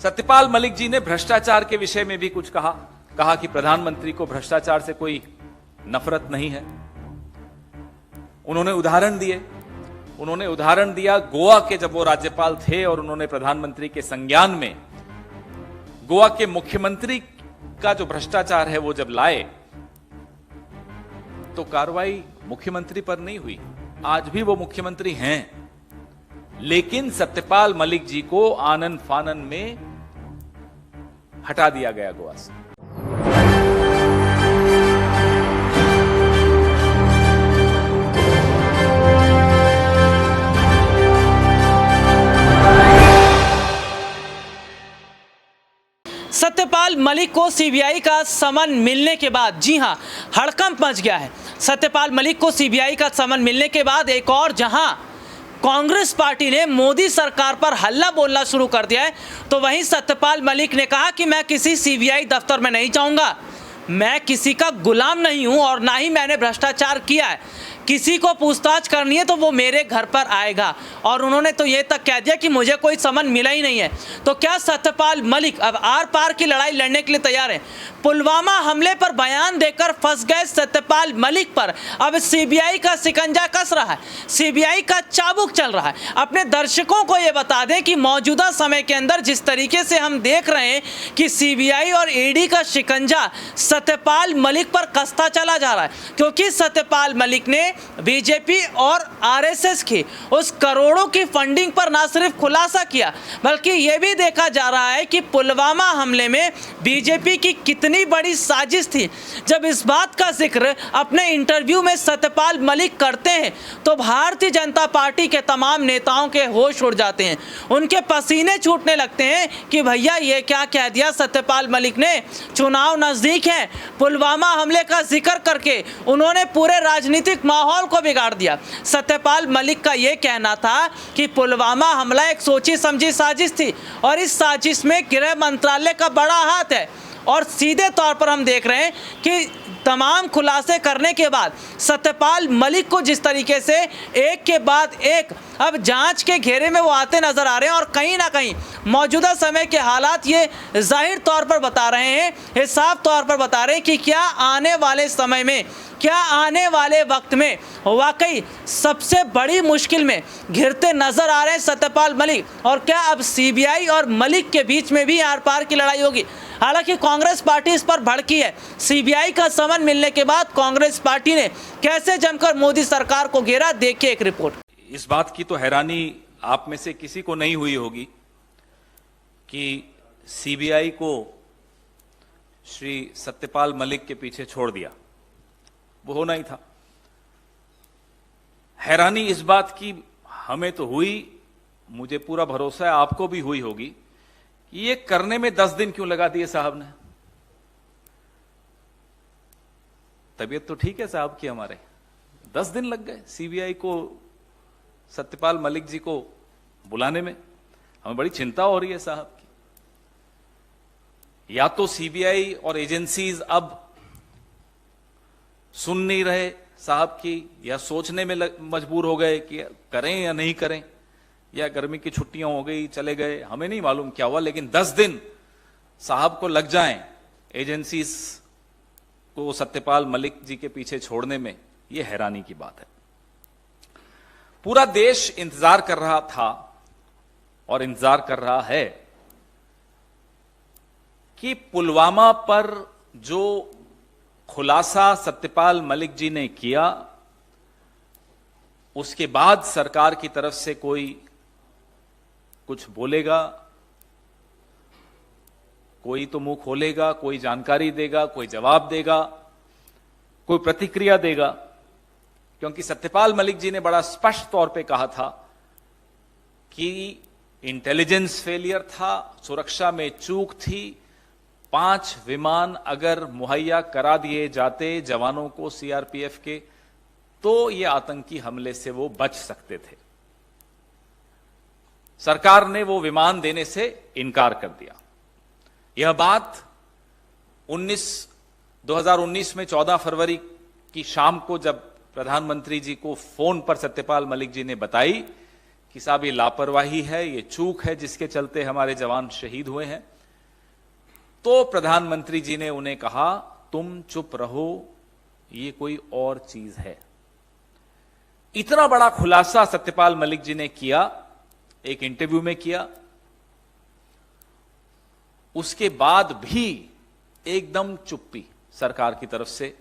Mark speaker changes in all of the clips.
Speaker 1: सत्यपाल मलिक जी ने भ्रष्टाचार के विषय में भी कुछ कहा कि प्रधानमंत्री को भ्रष्टाचार से कोई नफरत नहीं है। उन्होंने उदाहरण दिया गोवा के, जब वो राज्यपाल थे और उन्होंने प्रधानमंत्री के संज्ञान में गोवा के मुख्यमंत्री का जो भ्रष्टाचार है वो जब लाए तो कार्रवाई मुख्यमंत्री पर नहीं हुई। आज भी वो मुख्यमंत्री हैं, लेकिन सत्यपाल मलिक जी को आनन फानन में हटा दिया गया गोवा से।
Speaker 2: सत्यपाल मलिक को सीबीआई का समन मिलने के बाद, जी हां, हड़कंप मच गया है। सत्यपाल मलिक को सीबीआई का समन मिलने के बाद एक और जहां कांग्रेस पार्टी ने मोदी सरकार पर हल्ला बोलना शुरू कर दिया है, तो वहीं सत्यपाल मलिक ने कहा कि मैं किसी सीबीआई दफ्तर में नहीं जाऊंगा, मैं किसी का गुलाम नहीं हूं और ना ही मैंने भ्रष्टाचार किया है। किसी को पूछताछ करनी है तो वो मेरे घर पर आएगा। और उन्होंने तो ये तक कह दिया कि मुझे कोई समन मिला ही नहीं है। तो क्या सत्यपाल मलिक अब आर पार की लड़ाई लड़ने के लिए तैयार है? पुलवामा हमले पर बयान देकर फंस गए सत्यपाल मलिक पर अब सीबीआई का शिकंजा कस रहा है, सीबीआई का चाबुक चल रहा है। अपने दर्शकों को ये बता दें कि मौजूदा समय के अंदर जिस तरीके से हम देख रहे हैं कि सीबीआई और ईडी का शिकंजा सत्यपाल मलिक पर कसता चला जा रहा है, क्योंकि सत्यपाल मलिक ने बीजेपी और आरएसएस की उस करोड़ों की फंडिंग पर ना सिर्फ खुलासा किया, बल्कि यह भी देखा जा रहा है कि पुलवामा हमले में बीजेपी की कितनी बड़ी साजिश थी। जब इस बात का जिक्र अपने इंटरव्यू में सत्यपाल मलिक करते हैं तो भारतीय जनता पार्टी के तमाम नेताओं के होश उड़ जाते हैं, उनके पसीने छूटने लगते हैं कि भैया ये क्या कह दिया सत्यपाल मलिक ने। चुनाव नजदीक है, पुलवामा हमले का जिक्र करके उन्होंने पूरे राजनीतिक माहौल को बिगाड़ दिया। सत्यपाल मलिक का यह कहना था कि पुलवामा हमला एक सोची समझी साजिश थी और इस साजिश में गृह मंत्रालय का बड़ा हाथ है। और सीधे तौर पर हम देख रहे हैं कि तमाम खुलासे करने के बाद सत्यपाल मलिक को जिस तरीके से एक के बाद एक अब जांच के घेरे में वो आते नजर आ रहे हैं, और कहीं ना कहीं मौजूदा समय के हालात ये जाहिर तौर पर बता रहे हैं, ये साफ तौर पर बता रहे हैं कि क्या आने वाले समय में, क्या आने वाले वक्त में वाकई सबसे बड़ी मुश्किल में घिरते नजर आ रहे हैं सत्यपाल मलिक, और क्या अब सीबीआई और मलिक के बीच में भी आर पार की लड़ाई होगी। हालांकि कांग्रेस पार्टी इस पर भड़की है। सीबीआई का समन मिलने के बाद कांग्रेस पार्टी ने कैसे जमकर मोदी सरकार को घेरा, देखिए एक रिपोर्ट।
Speaker 1: इस बात की तो हैरानी आप में से किसी को नहीं हुई होगी कि सीबीआई को श्री सत्यपाल मलिक के पीछे छोड़ दिया, वो होना ही था। हैरानी इस बात की हमें तो हुई, मुझे पूरा भरोसा है आपको भी हुई होगी, कि ये करने में 10 दिन क्यों लगा दिए साहब ने। तबीयत तो ठीक है साहब की, हमारे 10 दिन लग गए सीबीआई को सत्यपाल मलिक जी को बुलाने में। हमें बड़ी चिंता हो रही है साहब की। या तो सीबीआई और एजेंसीज अब सुन नहीं रहे साहब की, या सोचने में मजबूर हो गए कि करें या नहीं करें, या गर्मी की छुट्टियां हो गई चले गए, हमें नहीं मालूम क्या हुआ। लेकिन 10 दिन साहब को लग जाएं एजेंसीज को सत्यपाल मलिक जी के पीछे छोड़ने में, यह हैरानी की बात है। पूरा देश इंतजार कर रहा था और इंतजार कर रहा है कि पुलवामा पर जो खुलासा सत्यपाल मलिक जी ने किया, उसके बाद सरकार की तरफ से कोई कुछ बोलेगा, कोई तो मुंह खोलेगा, कोई जानकारी देगा, कोई जवाब देगा, कोई प्रतिक्रिया देगा। क्योंकि सत्यपाल मलिक जी ने बड़ा स्पष्ट तौर पे कहा था कि इंटेलिजेंस फेलियर था, सुरक्षा में चूक थी। 5 विमान अगर मुहैया करा दिए जाते जवानों को सीआरपीएफ के, तो ये आतंकी हमले से वो बच सकते थे। सरकार ने वो विमान देने से इनकार कर दिया। यह बात 2019 में 14 फरवरी की शाम को जब प्रधानमंत्री जी को फोन पर सत्यपाल मलिक जी ने बताई कि साहब ये लापरवाही है, ये चूक है जिसके चलते हमारे जवान शहीद हुए हैं, तो प्रधानमंत्री जी ने उन्हें कहा तुम चुप रहो, ये कोई और चीज है। इतना बड़ा खुलासा सत्यपाल मलिक जी ने किया, एक इंटरव्यू में किया। उसके बाद भी एकदम चुप्पी सरकार की तरफ से।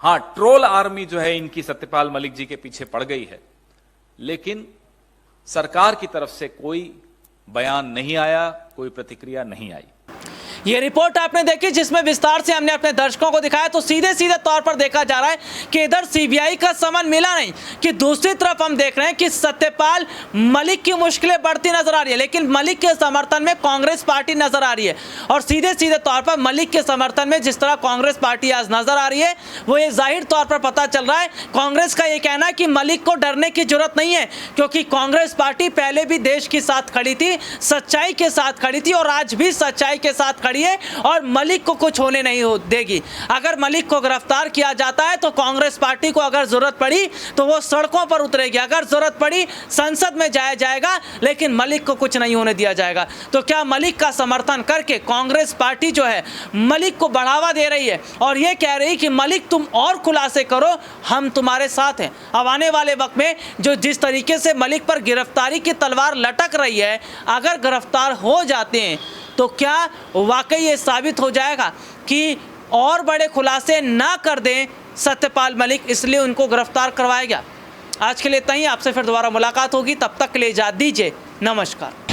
Speaker 1: हां, ट्रोल आर्मी जो है इनकी सत्यपाल मलिक जी के पीछे पड़ गई है, लेकिन सरकार की तरफ से कोई बयान नहीं आया, कोई प्रतिक्रिया नहीं आई।
Speaker 2: ये रिपोर्ट आपने देखी जिसमें विस्तार से हमने अपने दर्शकों को दिखाया, तो सीधे सीधे तौर पर देखा जा रहा है कि इधर सीबीआई का समन मिला नहीं, कि दूसरी तरफ हम देख रहे हैं कि सत्यपाल मलिक की मुश्किलें बढ़ती नजर आ रही है, लेकिन मलिक के समर्थन में कांग्रेस पार्टी नजर आ रही है। और सीधे सीधे तौर पर मलिक के समर्थन में जिस तरह कांग्रेस पार्टी आज नजर आ रही है, वो ये जाहिर तौर पर पता चल रहा है, कांग्रेस का ये कहना है कि मलिक को डरने की जरूरत नहीं है, क्योंकि कांग्रेस पार्टी पहले भी देश के साथ खड़ी थी, सच्चाई के साथ खड़ी थी और आज भी सच्चाई के साथ खड़ी है और मलिक को कुछ होने नहीं देगी। अगर मलिक को गिरफ्तार किया जाता है तो कांग्रेस पार्टी को अगर जरूरत पड़ी तो वो सड़कों पर उतरेगी, अगर जरूरत पड़ी संसद में जाया जाएगा, लेकिन मलिक को कुछ नहीं होने दिया जाएगा। तो क्या मलिक का समर्थन करके कांग्रेस पार्टी जो है मलिक को बढ़ावा दे रही है और ये कह रही कि मलिक तुम और खुलासे करो, हम तुम्हारे साथ हैं। अब आने वाले वक्त में जो जिस तरीके से मलिक पर गिरफ्तारी की तलवार लटक रही है, अगर गिरफ्तार हो जाते हैं तो क्या वाकई ये साबित हो जाएगा कि और बड़े खुलासे ना कर दें सत्यपाल मलिक, इसलिए उनको गिरफ्तार करवाया गया। आज के लिए इतना ही, आपसे फिर दोबारा मुलाकात होगी, तब तक के लिए इजाज़त दीजिए, नमस्कार।